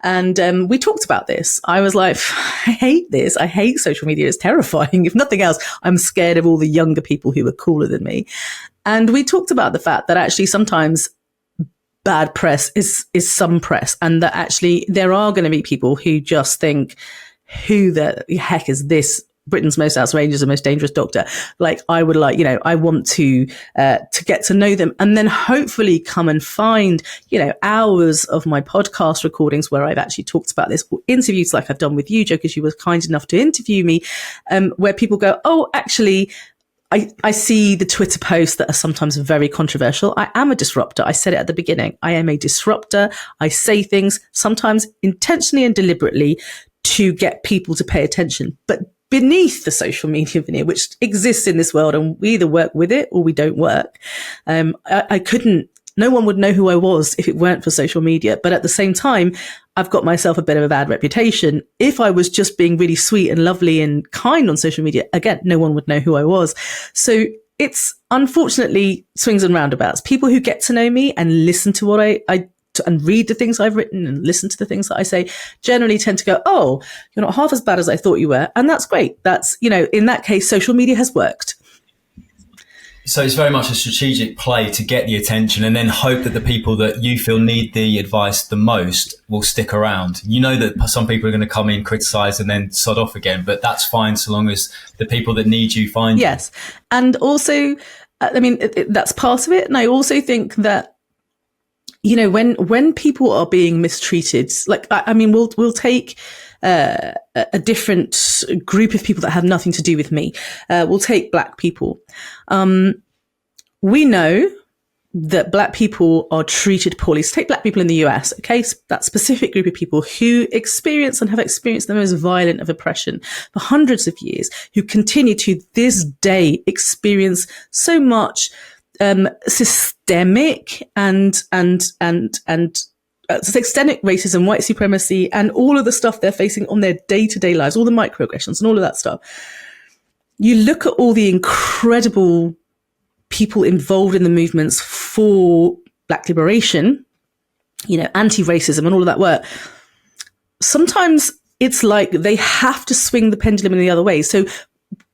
And we talked about this. I was like, I hate this. I hate social media. It's terrifying. If nothing else, I'm scared of all the younger people who are cooler than me. And we talked about the fact that actually sometimes bad press is some press, and that actually there are going to be people who just think, who the heck is this Britain's most outrageous and most dangerous doctor? Like, I would like, I want to get to know them, and then hopefully come and find, hours of my podcast recordings where I've actually talked about this, or interviews like I've done with you, Jo, because you were kind enough to interview me, where people go, oh, actually, I see the Twitter posts that are sometimes very controversial. I am a disruptor. I said it at the beginning. I am a disruptor. I say things sometimes intentionally and deliberately to get people to pay attention. But beneath the social media veneer, which exists in this world, and we either work with it or we don't work, no one would know who I was if it weren't for social media. But at the same time, I've got myself a bit of a bad reputation. If I was just being really sweet and lovely and kind on social media, again, no one would know who I was. So it's unfortunately swings and roundabouts. People who get to know me and listen to what I and read the things I've written and listen to the things that I say generally tend to go, oh, you're not half as bad as I thought you were. And that's great. That's, in that case, social media has worked. So it's very much a strategic play to get the attention and then hope that the people that you feel need the advice the most will stick around. You know that some people are going to come in, criticize and then sod off again, but that's fine so long as the people that need you find you. Yes. And also, that's part of it. And I also think that, when people are being mistreated, like, we'll take a different group of people that have nothing to do with me. We'll take Black people. We know that Black people are treated poorly. So take Black people in the US, okay? So that specific group of people who experience and have experienced the most violent of oppression for hundreds of years, who continue to this day experience so much systemic and systemic racism, white supremacy, and all of the stuff they're facing on their day-to-day lives, all the microaggressions and all of that stuff. You look at all the incredible people involved in the movements for Black liberation, anti-racism and all of that work. Sometimes it's like they have to swing the pendulum in the other way. So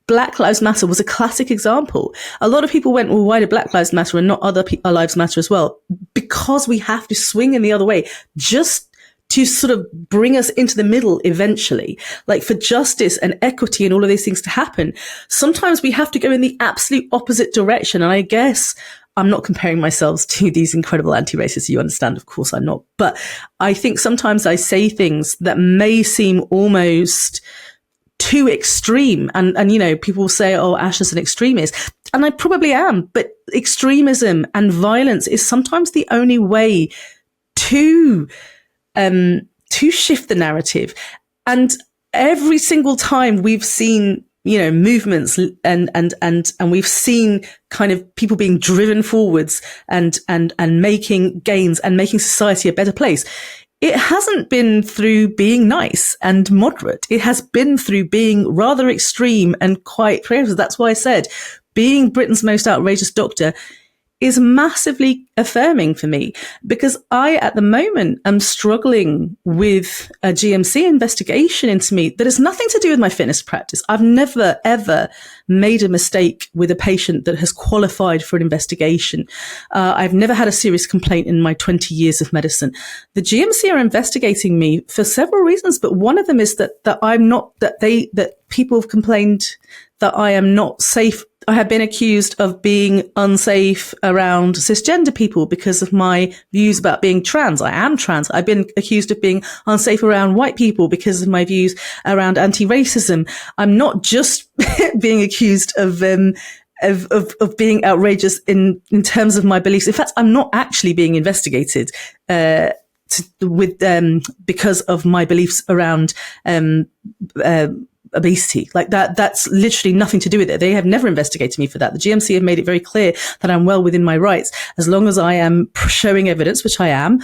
Black Lives Matter was a classic example. A lot of people went, well, why do Black Lives Matter and not other lives matter as well? Because we have to swing in the other way just to sort of bring us into the middle eventually. Like, for justice and equity and all of these things to happen, sometimes we have to go in the absolute opposite direction. And I guess I'm not comparing myself to these incredible anti-racists. You understand, of course I'm not. But I think sometimes I say things that may seem almost too extreme. And people will say, oh, Asher's an extremist. And I probably am. But extremism and violence is sometimes the only way to shift the narrative. And every single time we've seen, movements and we've seen kind of people being driven forwards and making gains and making society a better place, it hasn't been through being nice and moderate. It has been through being rather extreme and quite creative. That's why I said being Britain's most outrageous doctor is massively affirming for me, because I, at the moment, am struggling with a GMC investigation into me that has nothing to do with my fitness practice. I've never, ever made a mistake with a patient that has qualified for an investigation. I've never had a serious complaint in my 20 years of medicine. The GMC are investigating me for several reasons, but one of them is that people have complained that I am not safe I have been accused of being unsafe around cisgender people because of my views about being trans. I am trans. I've been accused of being unsafe around white people because of my views around anti-racism. I'm not just being accused of being outrageous in terms of my beliefs. In fact, I'm not actually being investigated because of my beliefs around obesity. Like that's literally nothing to do with it. They have never investigated me for that. The GMC have made it very clear that I'm well within my rights as long as I am showing evidence, which I am.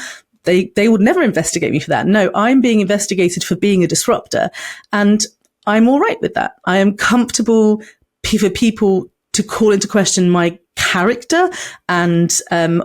They would never investigate me for that. No, I'm being investigated for being a disruptor, and I'm all right with that. I am comfortable for people to call into question my character and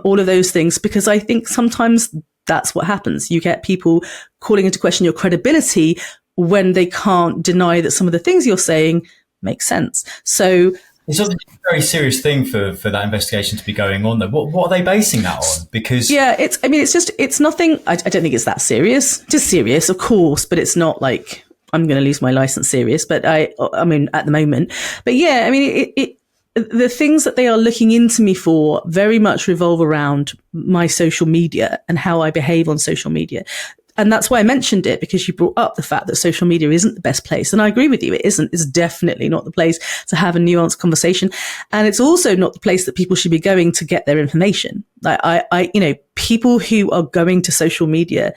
all of those things, because I think sometimes that's what happens. You get people calling into question your credibility when they can't deny that some of the things you're saying make sense. So it's obviously a very serious thing for that investigation to be going on, though. What are they basing that on? Because it's nothing. I don't think it's that serious. It is serious, of course, but it's not like I'm going to lose my license serious. But I mean, at the moment. But yeah, I mean, the things that they are looking into me for very much revolve around my social media and how I behave on social media. And that's why I mentioned it, because you brought up the fact that social media isn't the best place. And I agree with you. It isn't. It's definitely not the place to have a nuanced conversation. And it's also not the place that people should be going to get their information. Like people who are going to social media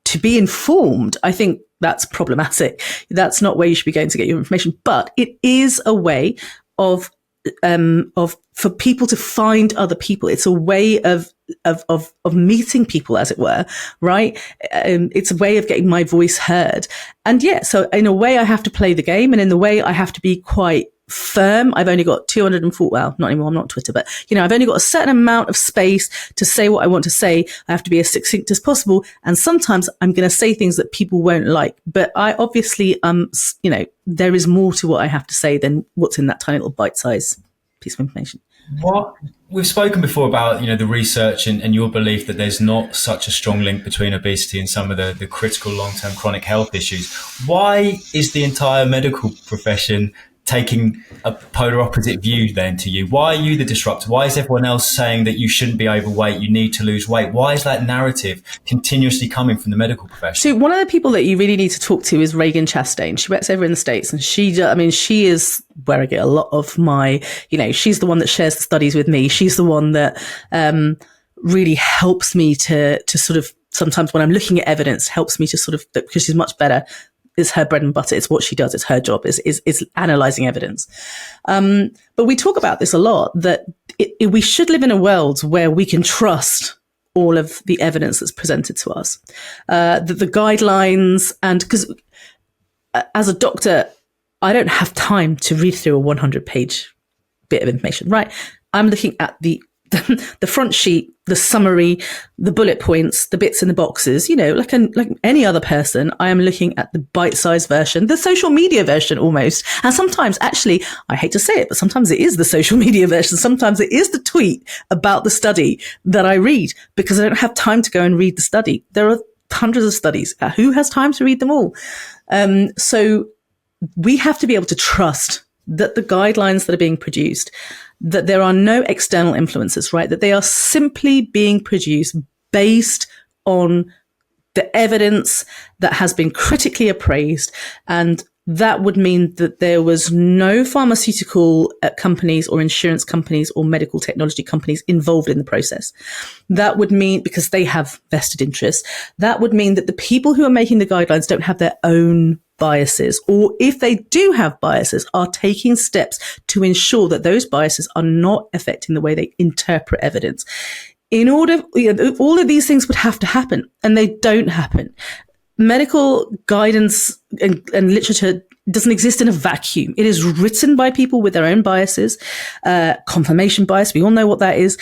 to be informed, I think that's problematic. That's not where you should be going to get your information. But it is a way of for people to find other people. It's a way of meeting people, as it were, right? It's a way of getting my voice heard. And yeah, so in a way I have to play the game, and in the way I have to be quite firm. I've only got 204, well, not anymore, I'm not Twitter, but I've only got a certain amount of space to say what I want to say. I have to be as succinct as possible. And sometimes I'm going to say things that people won't like, but I obviously, there is more to what I have to say than what's in that tiny little bite-sized piece of information. What we've spoken before about, the research and your belief that there's not such a strong link between obesity and some of the critical long-term chronic health issues. Why is the entire medical profession taking a polar opposite view then to you? Why are you the disruptor? Why is everyone else saying that you shouldn't be overweight, you need to lose weight? Why is that narrative continuously coming from the medical profession? So one of the people that you really need to talk to is Regan Chastain. She works over in the States, and she is where I get a lot of my, she's the one that shares the studies with me. She's the one that really helps me to sort of, sometimes when I'm looking at evidence, helps me to sort of, because she's much better. It's her bread and butter. It's what she does. It's her job is analyzing evidence. But we talk about this a lot, that we should live in a world where we can trust all of the evidence that's presented to us, that the guidelines, and because as a doctor, I don't have time to read through a 100-page bit of information, right? I'm looking at the front sheet, the summary, the bullet points, the bits in the boxes, like any other person. I am looking at the bite-sized version, the social media version almost. And sometimes, actually, I hate to say it, but sometimes it is the social media version. Sometimes it is the tweet about the study that I read, because I don't have time to go and read the study. There are hundreds of studies. Who has time to read them all? So we have to be able to trust that the guidelines that are being produced, that there are no external influences, right? That they are simply being produced based on the evidence that has been critically appraised. And that would mean that there was no pharmaceutical companies or insurance companies or medical technology companies involved in the process. That would mean, because they have vested interests, that would mean that the people who are making the guidelines don't have their own biases, or if they do have biases, are taking steps to ensure that those biases are not affecting the way they interpret evidence. In order, all of these things would have to happen, and they don't happen. Medical guidance and literature doesn't exist in a vacuum. It is written by people with their own biases, confirmation bias. We all know what that is.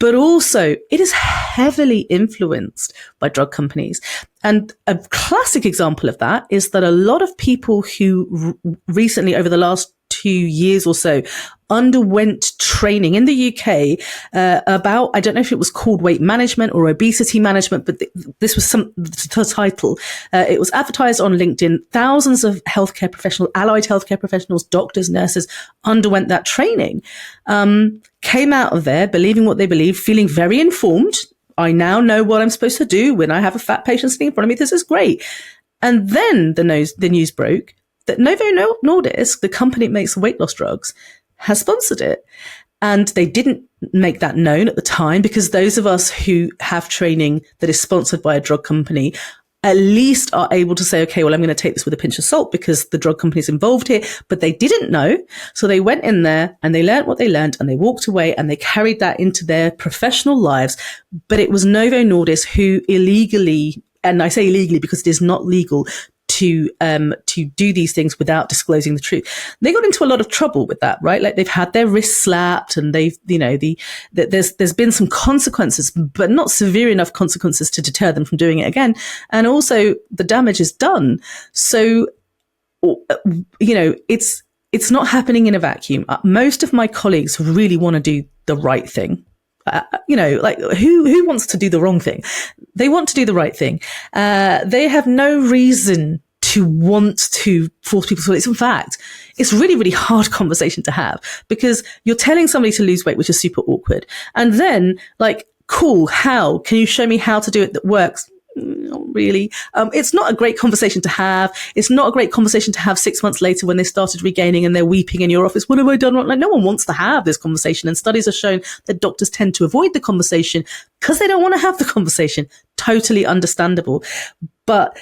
But also, it is heavily influenced by drug companies. And a classic example of that is that a lot of people who recently, over the last 2 years or so, underwent training in the UK about, I don't know if it was called weight management or obesity management, but this was the title. It was advertised on LinkedIn. Thousands of healthcare professionals, allied healthcare professionals, doctors, nurses underwent that training, came out of there believing what they believe, feeling very informed. I now know what I'm supposed to do when I have a fat patient sitting in front of me. This is great. And then the news broke that Novo Nordisk, the company that makes weight loss drugs, has sponsored it. And they didn't make that known at the time, because those of us who have training that is sponsored by a drug company at least are able to say, okay, well, I'm going to take this with a pinch of salt because the drug company is involved here. But they didn't know. So they went in there and they learned what they learned, and they walked away and they carried that into their professional lives. But it was Novo Nordisk who illegally, and I say illegally because it is not legal to do these things without disclosing the truth. They got into a lot of trouble with that, right? Like, they've had their wrists slapped, and there's been some consequences, but not severe enough consequences to deter them from doing it again. And also the damage is done. So, it's not happening in a vacuum. Most of my colleagues really want to do the right thing. Who wants to do the wrong thing? They want to do the right thing. They have no reason to want to force people to. It's, in fact, it's really, really hard conversation to have, because you're telling somebody to lose weight, which is super awkward. And then, like, cool, how? Can you show me how to do it that works? Not really. It's not a great conversation to have. It's not a great conversation to have 6 months later when they started regaining and they're weeping in your office. What have I done wrong? Like, no one wants to have this conversation. And studies have shown that doctors tend to avoid the conversation because they don't want to have the conversation. Totally understandable. But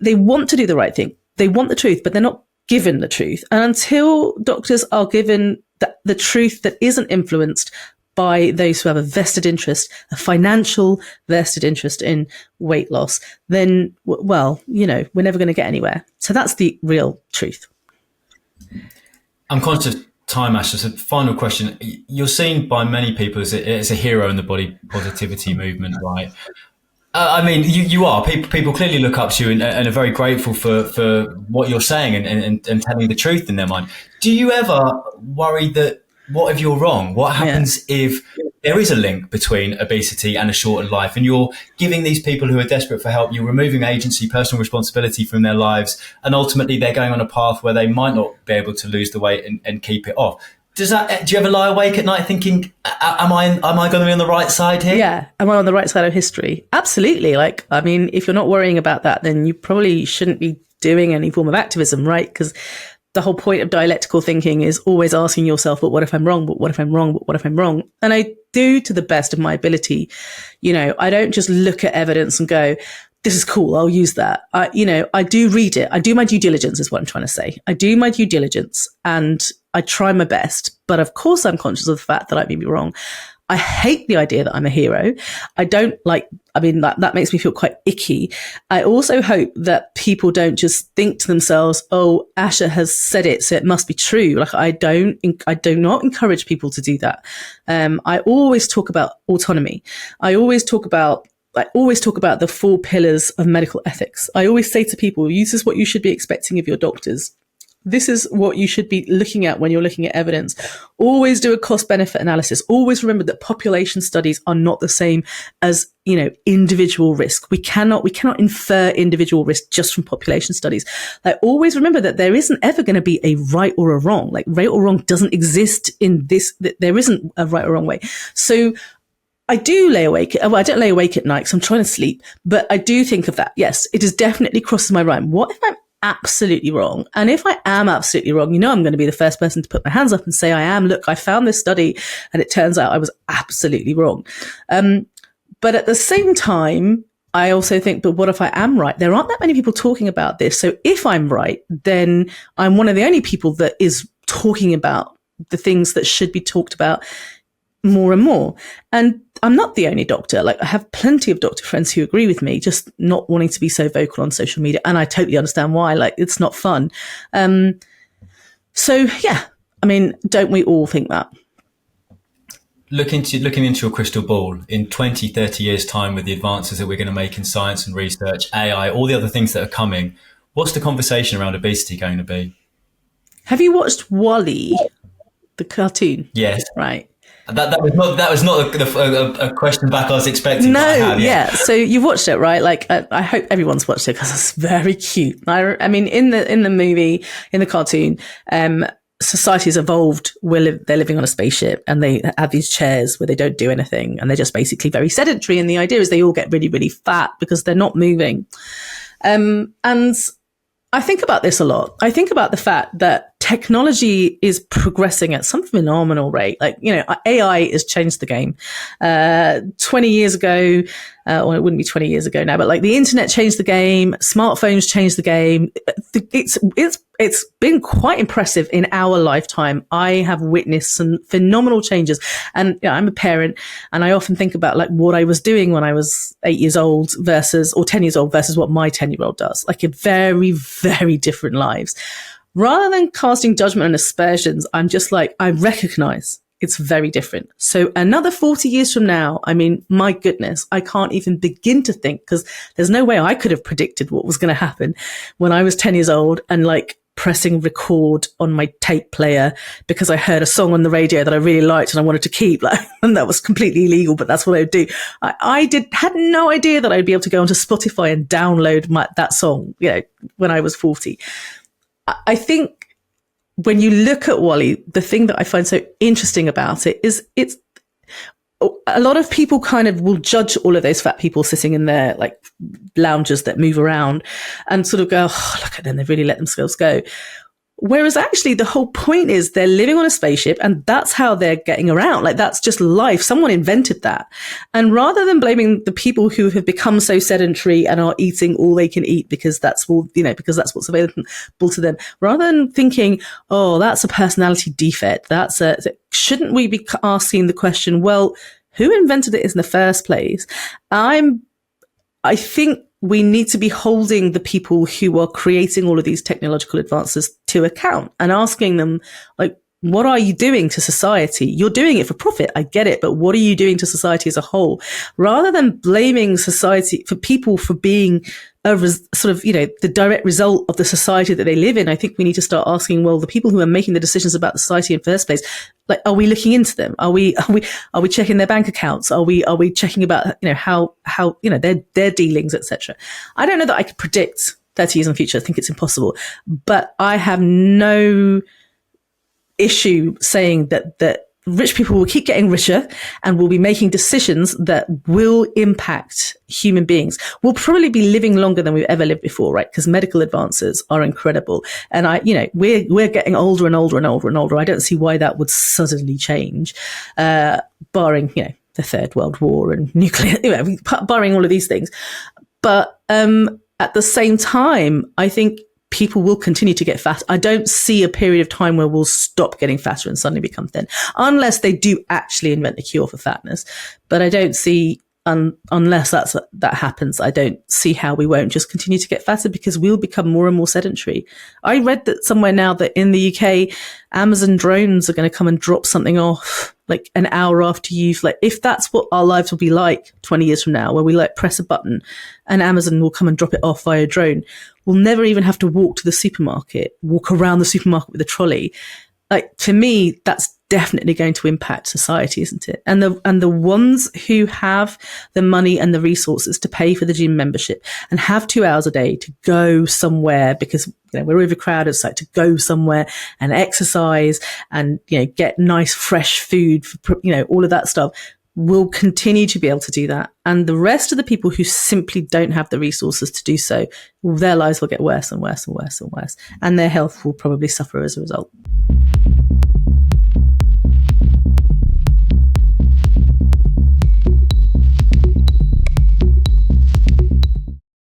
they want to do the right thing. They want the truth, but they're not given the truth. And until doctors are given the truth that isn't influenced by those who have a vested interest, a financial vested interest in weight loss, then, well, we're never going to get anywhere. So that's the real truth. I'm conscious of time, Asher. So final question. You're seen by many people as a hero in the body positivity movement, right? I mean, you are. People clearly look up to you and are very grateful for what you're saying and telling the truth in their mind. Do you ever worry that, what if you're wrong? What happens if there is a link between obesity and a shortened life, and you're giving these people who are desperate for help, you're removing agency, personal responsibility from their lives, and ultimately they're going on a path where they might not be able to lose the weight and keep it off? Do you ever lie awake at night thinking, am I going to be on the right side here? Yeah. Am I on the right side of history? Absolutely. Like, I mean, if you're not worrying about that, then you probably shouldn't be doing any form of activism, right? Because the whole point of dialectical thinking is always asking yourself, but what if I'm wrong? But what if I'm wrong? But what if I'm wrong? And I do to the best of my ability. I don't just look at evidence and go, this is cool, I'll use that. I do read it. I do my due diligence is what I'm trying to say. I do my due diligence and I try my best. But of course, I'm conscious of the fact that I may be wrong. I hate the idea that I'm a hero. That makes me feel quite icky. I also hope that people don't just think to themselves, oh, Asher has said it, so it must be true. Like, I do not encourage people to do that. I always talk about autonomy. I always talk about the 4 pillars of medical ethics. I always say to people, this is what you should be expecting of your doctors. This is what you should be looking at when you're looking at evidence. Always do a cost-benefit analysis. Always remember that population studies are not the same as, individual risk. We cannot infer individual risk just from population studies. Like, always remember that there isn't ever going to be a right or a wrong. Like, right or wrong doesn't exist in this. There isn't a right or wrong way. So I do lay awake. Well, I don't lay awake at night because I'm trying to sleep, but I do think of that. Yes, it is definitely crosses my mind. What if I'm absolutely wrong? And if I am absolutely wrong, I'm going to be the first person to put my hands up and say I am. Look, I found this study and it turns out I was absolutely wrong. But at the same time, I also think, but what if I am right? There aren't that many people talking about this. So if I'm right, then I'm one of the only people that is talking about the things that should be talked about more and more. And I'm not the only doctor. Like, I have plenty of doctor friends who agree with me, just not wanting to be so vocal on social media. And I totally understand why. Like, it's not fun. So yeah, I mean, don't we all think that? Looking into your crystal ball, in 20, 30 years' time, with the advances that we're going to make in science and research, AI, all the other things that are coming, what's the conversation around obesity going to be? Have you watched Wall-E, the cartoon? Yes. Right. That was not a question back I was expecting. No, but I have, yeah. So you've watched it, right? Like, I hope everyone's watched it because it's very cute. I mean, in the movie, in the cartoon, society's evolved. They're living on a spaceship, and they have these chairs where they don't do anything, and they're just basically very sedentary. And the idea is they all get really, really fat because they're not moving. And I think about this a lot. I think about the fact that technology is progressing at some phenomenal rate. Like, AI has changed the game. 20 years ago, or it wouldn't be 20 years ago now, but like the internet changed the game, smartphones changed the game. It's been quite impressive in our lifetime. I have witnessed some phenomenal changes. And I'm a parent, and I often think about like what I was doing when I was 8 years old or 10 years old versus what my 10-year-old does. Like, a very, very different lives. Rather than casting judgment and aspersions, I'm just like, I recognize it's very different. So another 40 years from now, I mean, my goodness, I can't even begin to think, because there's no way I could have predicted what was going to happen when I was 10 years old and like pressing record on my tape player because I heard a song on the radio that I really liked and I wanted to keep, like, and that was completely illegal, but that's what I would do. I had no idea that I'd be able to go onto Spotify and download that song, when I was 40. I think when you look at Wall-E, the thing that I find so interesting about it is it's a lot of people kind of will judge all of those fat people sitting in their like lounges that move around and sort of go, oh, look at them, they really let themselves go. Whereas actually the whole point is they're living on a spaceship and that's how they're getting around. Like, that's just life. Someone invented that. And rather than blaming the people who have become so sedentary and are eating all they can eat because that's all, because that's what's available to them, rather than thinking, oh, that's a personality defect, shouldn't we be asking the question, well, who invented it in the first place? I think we need to be holding the people who are creating all of these technological advances to account and asking them, like, what are you doing to society? You're doing it for profit. I get it. But what are you doing to society as a whole? Rather than blaming society for people for being the direct result of the society that they live in, I think we need to start asking, well, the people who are making the decisions about the society in the first place, like, are we looking into them? Are we checking their bank accounts? Are we checking about, how their dealings, etc. I don't know that I could predict 30 years in the future. I think it's impossible, but I have no issue saying that rich people will keep getting richer and will be making decisions that will impact human beings. We'll probably be living longer than we've ever lived before, right? Because medical advances are incredible. And we're getting older and older and older and older. I don't see why that would suddenly change, barring, the Third World War and nuclear, barring all of these things. But at the same time, I think people will continue to get fat. I don't see a period of time where we'll stop getting fatter and suddenly become thin, unless they do actually invent a cure for fatness. But I don't see, unless that happens, I don't see how we won't just continue to get fatter, because we'll become more and more sedentary. I read that somewhere now that in the UK, Amazon drones are going to come and drop something off like an hour after if that's what our lives will be like 20 years from now, where we press a button and Amazon will come and drop it off via drone. We'll never even have to walk around the supermarket with a trolley. Like, to me, that's definitely going to impact society, isn't it? And the ones who have the money and the resources to pay for the gym membership and have 2 hours a day to go somewhere, because we're overcrowded, so to go somewhere and exercise and get nice fresh food, all of that stuff, will continue to be able to do that. And the rest of the people who simply don't have the resources to do so, their lives will get worse and worse and worse and worse, and their health will probably suffer as a result.